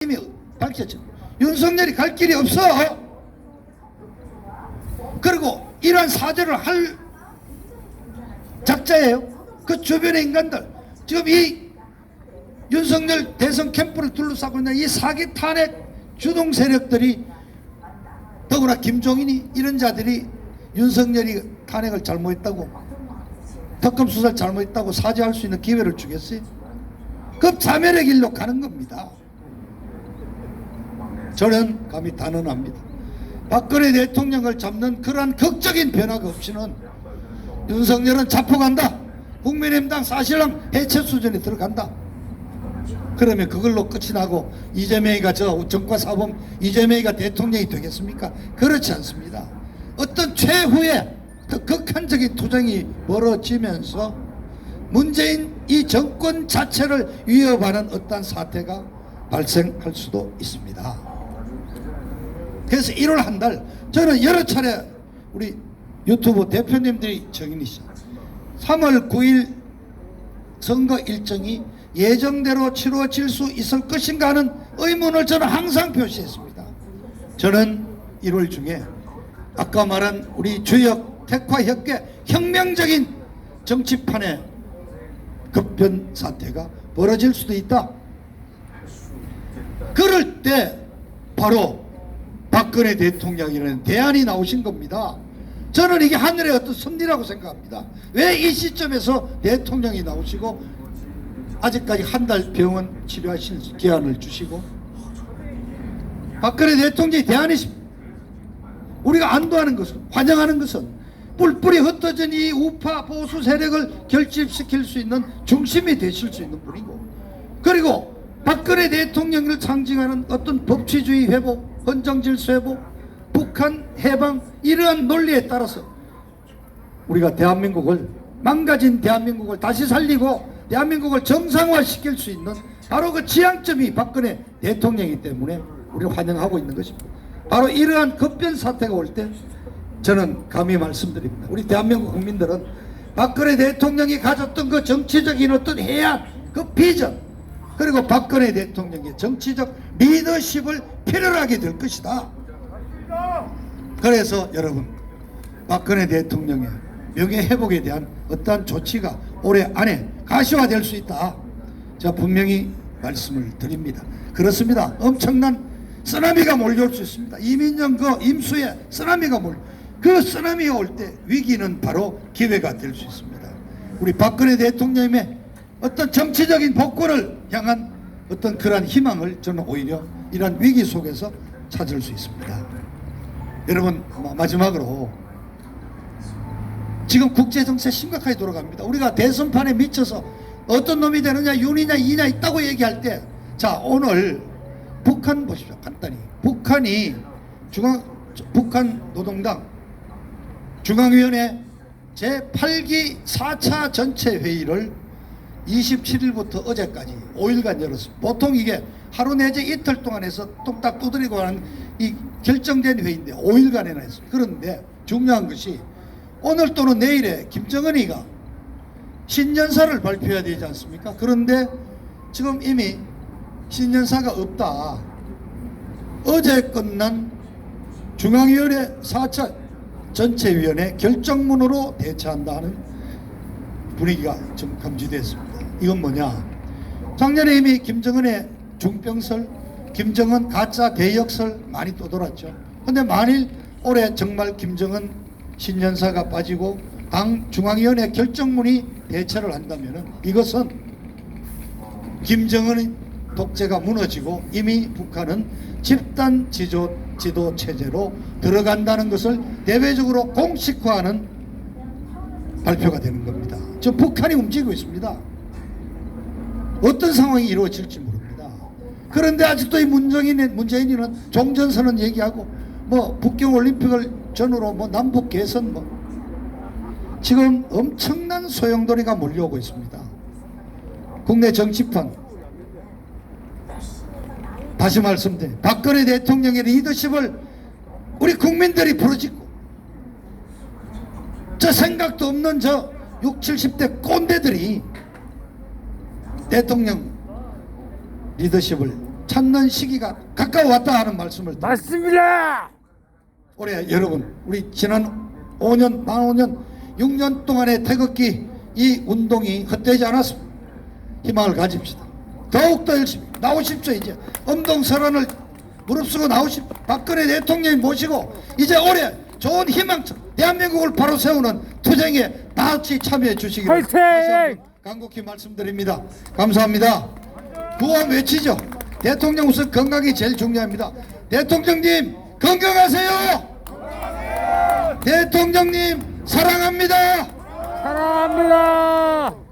이미 밝혔죠. 윤석열이 갈 길이 없어. 그리고 이러한 사죄를 할 작자예요. 그 주변의 인간들, 지금 이 윤석열 대선 캠프를 둘러싸고 있는 이 사기 탄핵 주동 세력들이, 더구나 김종인이, 이런 자들이 윤석열이 탄핵을 잘못했다고, 특검 수사를 잘못했다고 사죄할 수 있는 기회를 주겠어요? 급자멸의 길로 가는 겁니다. 저는 감히 단언합니다. 박근혜 대통령을 잡는 그러한 극적인 변화가 없이는 윤석열은 자포간다. 국민의힘당 사실상 해체 수준에 들어간다. 그러면 그걸로 끝이 나고 이재명이가 정과사범 이재명이가 대통령이 되겠습니까? 그렇지 않습니다. 어떤 최후의 극한적인 투쟁이 벌어지면서 문재인 이 정권 자체를 위협하는 어떤 사태가 발생할 수도 있습니다. 그래서 1월 한 달 저는 여러 차례 우리 유튜브 대표님들이 정인이시죠. 3월 9일 선거 일정이 예정대로 치루어질 수 있을 것인가 하는 의문을 저는 항상 표시했습니다. 저는 1월 중에 아까 말한 우리 주역 택화협계 혁명적인 정치판의 급변 사태가 벌어질 수도 있다. 그럴 때 바로 박근혜 대통령이라는 대안이 나오신 겁니다. 저는 이게 하늘의 어떤 섭리라고 생각합니다. 왜 이 시점에서 대통령이 나오시고 아직까지 한 달 병원 치료하실 기한을 주시고, 박근혜 대통령이 대안이십니다. 우리가 안도하는 것은, 환영하는 것은 뿔뿔이 흩어진 이 우파 보수 세력을 결집시킬 수 있는 중심이 되실 수 있는 분이고, 그리고 박근혜 대통령을 상징하는 어떤 법치주의 회복, 헌정질서 회복, 북한 해방, 이러한 논리에 따라서 우리가 대한민국을, 망가진 대한민국을 다시 살리고 대한민국을 정상화시킬 수 있는 바로 그 지향점이 박근혜 대통령이기 때문에 우리가 환영하고 있는 것입니다. 바로 이러한 급변 사태가 올 때 저는 감히 말씀드립니다. 우리 대한민국 국민들은 박근혜 대통령이 가졌던 그 정치적인 어떤 해안, 그 비전, 그리고 박근혜 대통령의 정치적 리더십을 필요하게 될 것이다. 그래서 여러분, 박근혜 대통령의 명예회복에 대한 어떠한 조치가 올해 안에 가시화될 수 있다. 제가 분명히 말씀을 드립니다. 그렇습니다. 엄청난 쓰나미가 몰려올 수 있습니다. 이민영 그 임수에 쓰나미가 그 쓰나미가 올 때 위기는 바로 기회가 될 수 있습니다. 우리 박근혜 대통령의 어떤 정치적인 복권을 향한 어떤 그러한 희망을 저는 오히려 이러한 위기 속에서 찾을 수 있습니다. 여러분, 마지막으로 지금 국제정세 심각하게 돌아갑니다. 우리가 대선판에 미쳐서 어떤 놈이 되느냐, 윤이냐 이냐 있다고 얘기할 때, 자, 오늘 북한 보십시오. 간단히 북한이 북한 노동당 중앙위원회 제8기 4차 전체 회의를 27일부터 어제까지 5일간 열었습니다. 보통 이게 하루 내지 이틀 동안 해서 뚝딱 두드리고 하는 이 결정된 회의인데 5일간이나 했습니다. 그런데 중요한 것이 오늘 또는 내일에 김정은이가 신년사를 발표해야 되지 않습니까? 그런데 지금 이미 신년사가 없다. 어제 끝난 중앙위원회 4차 전체위원회 결정문으로 대처한다 하는 분위기가 좀 감지됐습니다. 이건 뭐냐? 작년에 이미 김정은의 중병설, 김정은 가짜 대역설 많이 떠돌았죠. 근데 만일 올해 정말 김정은 신년사가 빠지고 당 중앙위원회 결정문이 대처를 한다면 이것은 김정은의 독재가 무너지고 이미 북한은 집단 지도 체제로 들어간다는 것을 대외적으로 공식화하는 발표가 되는 겁니다. 지금 북한이 움직이고 있습니다. 어떤 상황이 이루어질지 모릅니다. 그런데 아직도 이 문재인이는 종전선언 얘기하고 뭐 북경 올림픽을 전후로 뭐 남북 개선 지금 엄청난 소용돌이가 몰려오고 있습니다. 국내 정치판, 다시 말씀드립니다. 박근혜 대통령의 리더십을 우리 국민들이 부르짖고, 저 생각도 없는 저 60, 70대 꼰대들이 대통령 리더십을 찾는 시기가 가까워왔다 하는 말씀을 드립니다. 맞습니다. 올해 여러분 우리 지난 5년, 만 5년, 6년 동안의 태극기 이 운동이 헛되지 않았습니다. 희망을 가집시다. 더욱더 열심히 나오십시오. 이제 엄동설언을 무릅쓰고 나오십시오. 박근혜 대통령 모시고 이제 올해 좋은 희망처 대한민국을 바로 세우는 투쟁에 다 같이 참여해 주시기를 화이팅! 다시 한번 간곡히 말씀드립니다. 감사합니다. 구호함 외치죠. 대통령 우선 건강이 제일 중요합니다. 대통령님 건강하세요. 대통령님 사랑합니다. 사랑합니다.